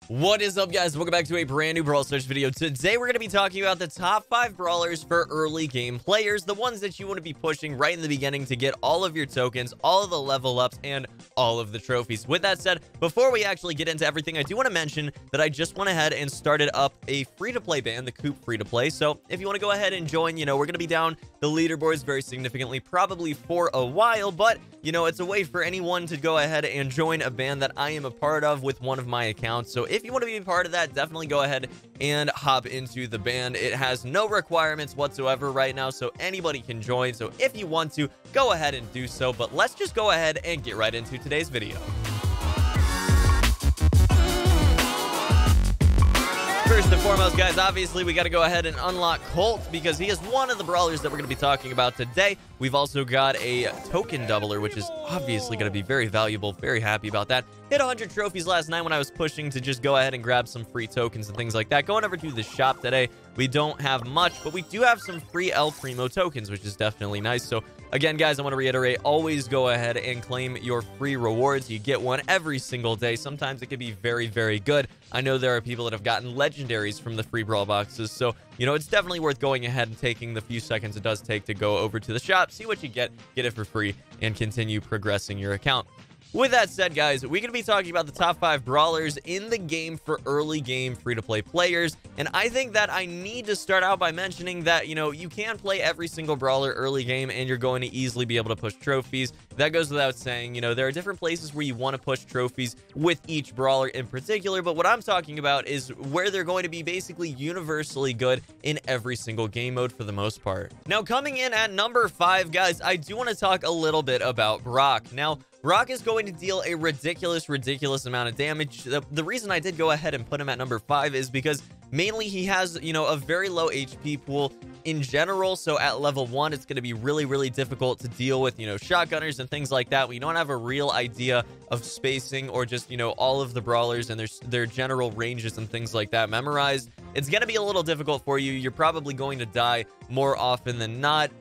What is up, guys? Welcome back to a brand new Brawl Stars video. Today, we're going to be talking about the top 5 brawlers for early game players, the ones that you want to be pushing right in the beginning to get all of your tokens, all of the level ups, and all of the trophies. With that said, before we actually get into everything, I do want to mention that I just went ahead and started up a free-to-play band, the Coop free-to-play. So if you want to go ahead and join, we're going to be down the leaderboards very significantly, probably for a while, but it's a way for anyone to go ahead and join a band that I am a part of with one of my accounts. So if you want to be a part of that, definitely go ahead and hop into the band. It has no requirements whatsoever right now, so anybody can join. So if you want to, go ahead and do so. But let's just go ahead and get right into today's video. First and foremost, guys, obviously, we got to go ahead and unlock Colt because he is one of the brawlers that we're going to be talking about today. We've also got a token doubler, which is obviously going to be very valuable. Very happy about that. Hit 100 trophies last night when I was pushing to just go ahead and grab some free tokens and things like that. Going over to the shop today, we don't have much, but we do have some free Primo tokens, which is definitely nice. So again, guys, I want to reiterate, always go ahead and claim your free rewards. You get one every single day. Sometimes it can be very, very good. I know there are people that have gotten legendaries from the free Brawl boxes. So, it's definitely worth going ahead and taking the few seconds it does take to go over to the shop, see what you get it for free, and continue progressing your account. With that said, guys, we're going to be talking about the top 5 brawlers in the game for early game free-to-play players. And I think that I need to start out by mentioning that, you can play every single brawler early game and you're going to easily be able to push trophies. That goes without saying. There are different places where you want to push trophies with each brawler in particular. But what I'm talking about is where they're going to be basically universally good in every single game mode for the most part. Now, coming in at number 5, guys, I do want to talk a little bit about Brock. Now, Brock is going to deal a ridiculous amount of damage. The reason I did go ahead and put him at number 5 is because mainly he has, a very low HP pool in general. So at level 1, it's going to be really difficult to deal with, shotgunners and things like that. We don't have a real idea of spacing or just, all of the brawlers and their general ranges and things like that memorized. It's going to be a little difficult for you. You're probably going to die more often than not,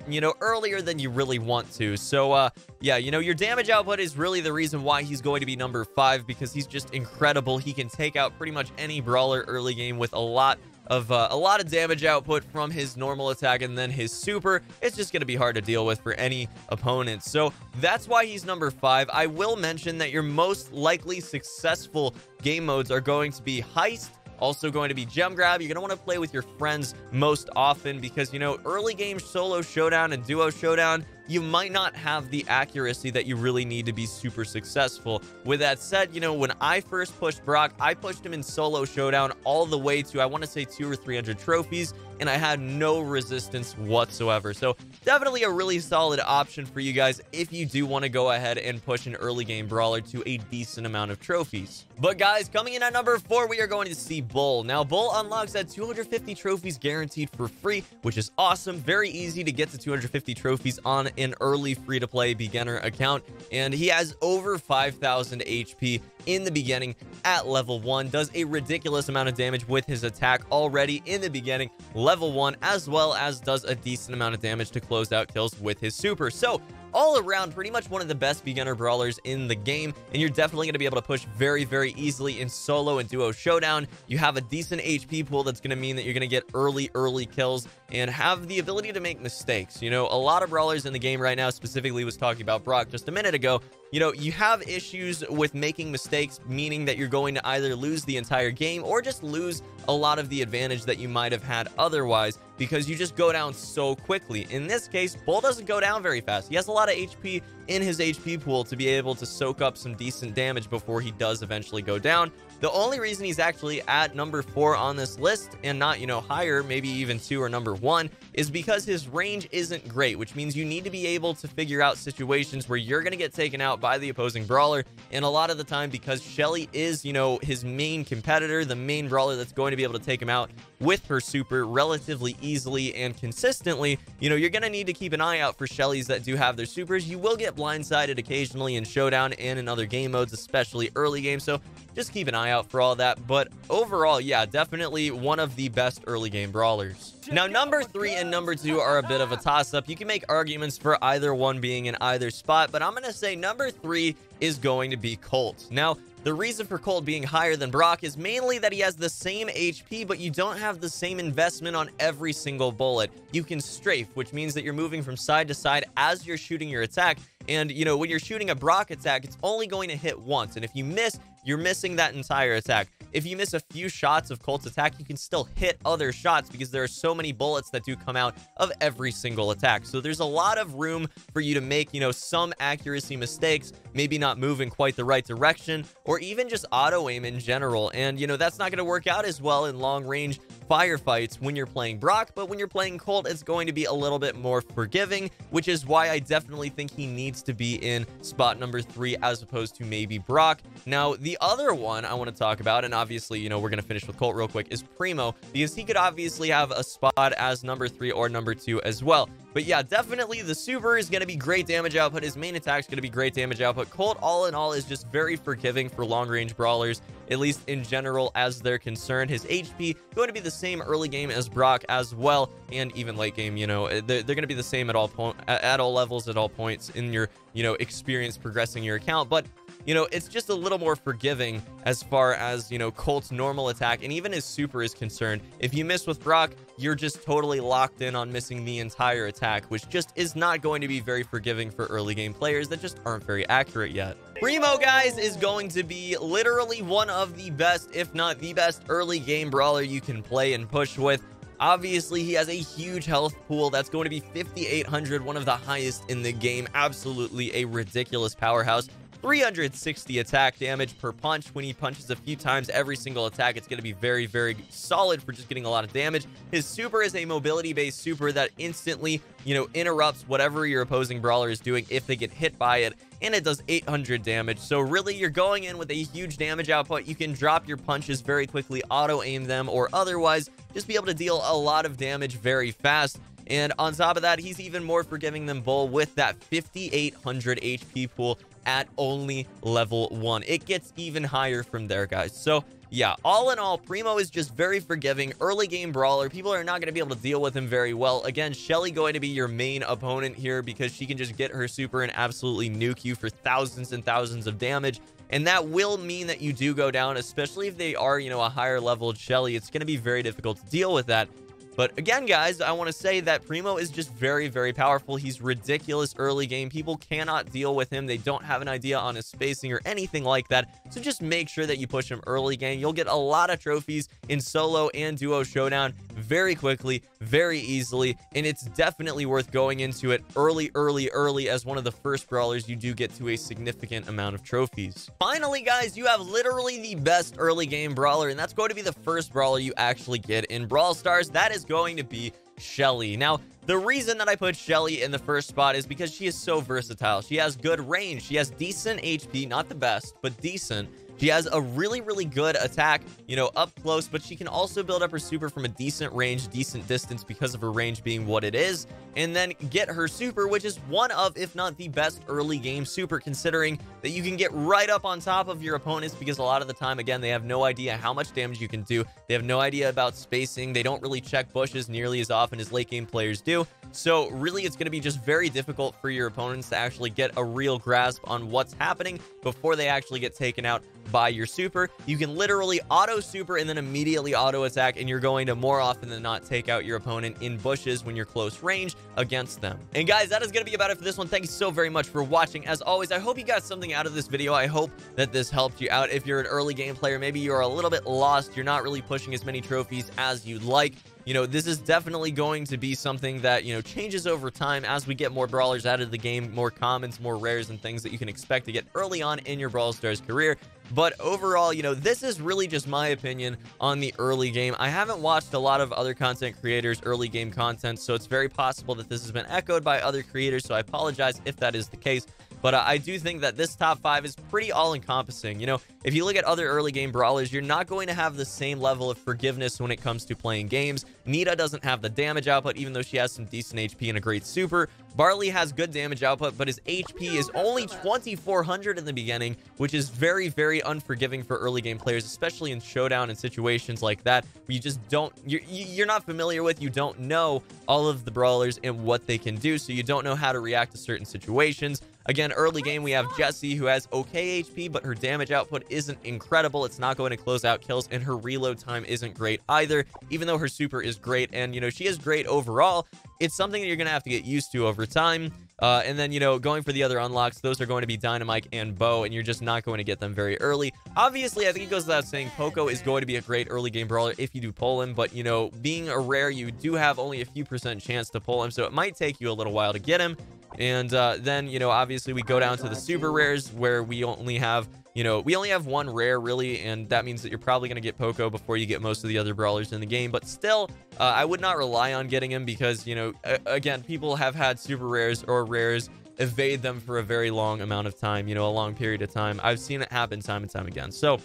earlier than you really want to. So, yeah, your damage output is really the reason why he's going to be number 5, because he's just incredible. He can take out pretty much any brawler early game with a lot of damage output from his normal attack, and then his super. It's just going to be hard to deal with for any opponent. So that's why he's number 5. I will mention that your most likely successful game modes are going to be Heist, also going to be Gem Grab. You're going to want to play with your friends most often because, early game solo showdown and duo showdown, you might not have the accuracy that you really need to be super successful. With that said, when I first pushed Brock, I pushed him in solo showdown all the way to, I want to say, 200 or 300 trophies, and I had no resistance whatsoever. So definitely a really solid option for you guys if you do want to go ahead and push an early game brawler to a decent amount of trophies. But guys, coming in at number 4, we are going to see Bull. Now, Bull unlocks at 250 trophies guaranteed for free, which is awesome. Very easy to get to 250 trophies on an early free-to-play beginner account, and he has over 5,000 HP in the beginning at level 1, does a ridiculous amount of damage with his attack already in the beginning, level 1, as well as does a decent amount of damage to close out kills with his super. So all around, pretty much one of the best beginner brawlers in the game, and you're definitely going to be able to push very easily in solo and duo showdown. You have a decent HP pool that's going to mean that you're going to get early kills and have the ability to make mistakes. A lot of brawlers in the game right now, specifically was talking about Brock just a minute ago, you have issues with making mistakes, meaning that you're going to either lose the entire game or just lose a lot of the advantage that you might have had otherwise because you just go down so quickly. In this case, Bull doesn't go down very fast. He has a lot of HP in his HP pool to be able to soak up some decent damage before he does eventually go down. The only reason he's actually at number 4 on this list and not, higher, maybe even 2 or number 1, is because his range isn't great, which means you need to be able to figure out situations where you're going to get taken out by the opposing brawler. And a lot of the time, because Shelly is, his main competitor, the main brawler that's going to be able to take him out with her super relatively easily and consistently, you're going to need to keep an eye out for Shellys that do have their supers. You will get blindsided occasionally in showdown and in other game modes, especially early game. So just keep an eye out for all that. But overall, yeah, definitely one of the best early game brawlers. Now, number 3 and number 2 are a bit of a toss-up. You can make arguments for either one being in either spot, but I'm going to say number 3 is going to be Colt. Now, The reason for Colt being higher than Brock is mainly that he has the same HP, but you don't have the same investment on every single bullet. You can strafe, which means that you're moving from side to side as you're shooting your attack. And, you know, when you're shooting a Brock attack, it's only going to hit once. And if you miss, you're missing that entire attack. If you miss a few shots of Colt's attack, you can still hit other shots because there are so many bullets that do come out of every single attack. So there's a lot of room for you to make, you know, some accuracy mistakes, maybe not move in quite the right direction, or even just auto aim in general. And, you know, that's not going to work out as well in long range firefights when you're playing Brock, but when you're playing Colt, it's going to be a little bit more forgiving, which is why I definitely think he needs to be in spot number 3 as opposed to maybe Brock. Now, the other one I want to talk about, and obviously, you know, we're going to finish with Colt real quick, is Primo, because he could obviously have a spot as number 3 or number 2 as well. But yeah, definitely the super is going to be great damage output. His main attack is going to be great damage output. Colt, all in all, is just very forgiving for long-range brawlers, at least in general as they're concerned. His HP going to be the same early game as Brock as well, and even late game, you know, they're going to be the same at all levels, at all points in your, you know, experience progressing your account. But you know, it's just a little more forgiving as far as, you know, Colt's normal attack and even his super is concerned. If you miss with Brock, you're just totally locked in on missing the entire attack, which just is not going to be very forgiving for early game players that just aren't very accurate yet. Primo, guys, is going to be literally one of the best, if not the best, early game brawler you can play and push with. Obviously, he has a huge health pool that's going to be 5,800, one of the highest in the game. Absolutely a ridiculous powerhouse. 360 attack damage per punch. When he punches a few times every single attack, it's going to be very, very solid for just getting a lot of damage. His super is a mobility-based super that instantly, you know, interrupts whatever your opposing brawler is doing if they get hit by it, and it does 800 damage. So really, you're going in with a huge damage output. You can drop your punches very quickly, auto-aim them, or otherwise just be able to deal a lot of damage very fast. And on top of that, he's even more forgiving than Bull with that 5,800 HP pool at only level 1. It gets even higher from there, guys. So yeah, all in all, Primo is just very forgiving, early game brawler. People are not going to be able to deal with him very well. Again, Shelly going to be your main opponent here because she can just get her super and absolutely nuke you for thousands and thousands of damage. And that will mean that you do go down, especially if they are, you know, a higher leveled Shelly. It's going to be very difficult to deal with that. But again, guys, I want to say that Primo is just very, very powerful. He's ridiculous early game. People cannot deal with him. They don't have an idea on his spacing or anything like that. So just make sure that you push him early game. You'll get a lot of trophies in solo and duo showdown very quickly, very easily. And it's definitely worth going into it early as one of the first brawlers you do get to a significant amount of trophies. Finally, guys, you have literally the best early game brawler, and that's going to be the first brawler you actually get in Brawl Stars. That is going to be Shelly. Now, the reason that I put Shelly in the first spot is because she is so versatile. She has good range. She has decent HP, not the best, but decent. She has a really, really good attack, you know, up close, but she can also build up her super from a decent range, decent distance because of her range being what it is, and then get her super, which is one of, if not the best early game super, considering that you can get right up on top of your opponents because a lot of the time, again, they have no idea how much damage you can do. They have no idea about spacing. They don't really check bushes nearly as often as late game players do. So really, it's going to be just very difficult for your opponents to actually get a real grasp on what's happening before they actually get taken out by your super. You can literally auto super and then immediately auto attack, and you're going to more often than not take out your opponent in bushes when you're close range against them. And guys, that is going to be about it for this one. Thank you so very much for watching. As always, I hope you got something out of this video. I hope that this helped you out. If you're an early game player, maybe you're a little bit lost, you're not really pushing as many trophies as you'd like. You know, this is definitely going to be something that, you know, changes over time as we get more brawlers out of the game, more commons, more rares, and things that you can expect to get early on in your Brawl Stars career. But overall, you know, this is really just my opinion on the early game. I haven't watched a lot of other content creators' early game content, so it's very possible that this has been echoed by other creators, so I apologize if that is the case. But I do think that this top 5 is pretty all-encompassing. You know, if you look at other early game brawlers, you're not going to have the same level of forgiveness when it comes to playing games. Nita doesn't have the damage output, even though she has some decent HP and a great super. Barley has good damage output, but his HP is only 2,400 in the beginning, which is very, very unforgiving for early game players, especially in showdown and situations like that, where you just don't, you're not familiar with, you don't know all of the brawlers and what they can do, so you don't know how to react to certain situations. Again, early game, we have Jessie, who has okay HP, but her damage output isn't incredible. It's not going to close out kills, and her reload time isn't great either, even though her super is great. And, you know, she is great overall. It's something that you're going to have to get used to over time. And then, you know, going for the other unlocks, those are going to be Dynamite and Bo, and you're just not going to get them very early. Obviously, I think it goes without saying, Poco is going to be a great early game brawler if you do pull him, but, you know, being a rare, you do have only a few % chance to pull him, so it might take you a little while to get him. And then, you know, obviously we go down to the super rares, where we only have, you know, we only have one rare really, and that means that you're probably going to get Poco before you get most of the other brawlers in the game. But still, I would not rely on getting him because, you know, again, people have had super rares or rares evade them for a very long amount of time, you know, a long period of time. I've seen it happen time and time again. So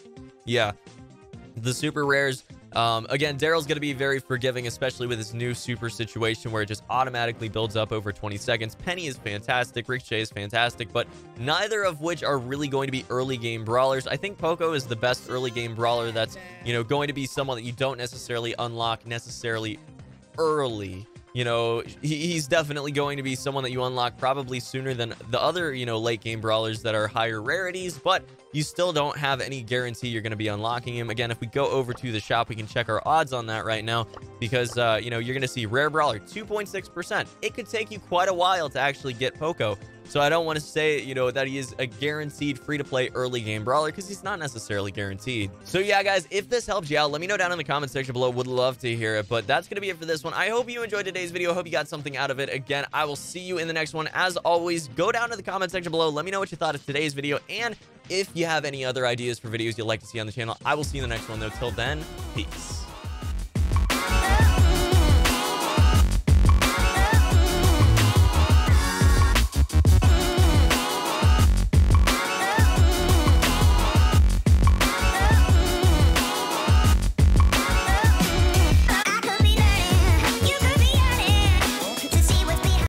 yeah, the super rares, again, Daryl's going to be very forgiving, especially with his new super situation where it just automatically builds up over 20 seconds. Penny is fantastic. Ricochet is fantastic, but neither of which are really going to be early game brawlers. I think Poco is the best early game brawler that's, you know, going to be someone that you don't necessarily unlock necessarily early. You know, he's definitely going to be someone that you unlock probably sooner than the other, you know, late game brawlers that are higher rarities, but you still don't have any guarantee you're going to be unlocking him. Again, if we go over to the shop, we can check our odds on that right now because, you know, you're going to see rare brawler 2.6%. It could take you quite a while to actually get Poco. So I don't want to say, you know, that he is a guaranteed free-to-play early game brawler because he's not necessarily guaranteed. So yeah, guys, if this helps you out, let me know down in the comment section below. Would love to hear it. But that's going to be it for this one. I hope you enjoyed today's video. I hope you got something out of it. Again, I will see you in the next one. As always, go down to the comment section below. Let me know what you thought of today's video. And if you have any other ideas for videos you'd like to see on the channel, I will see you in the next one, though. Till then, peace.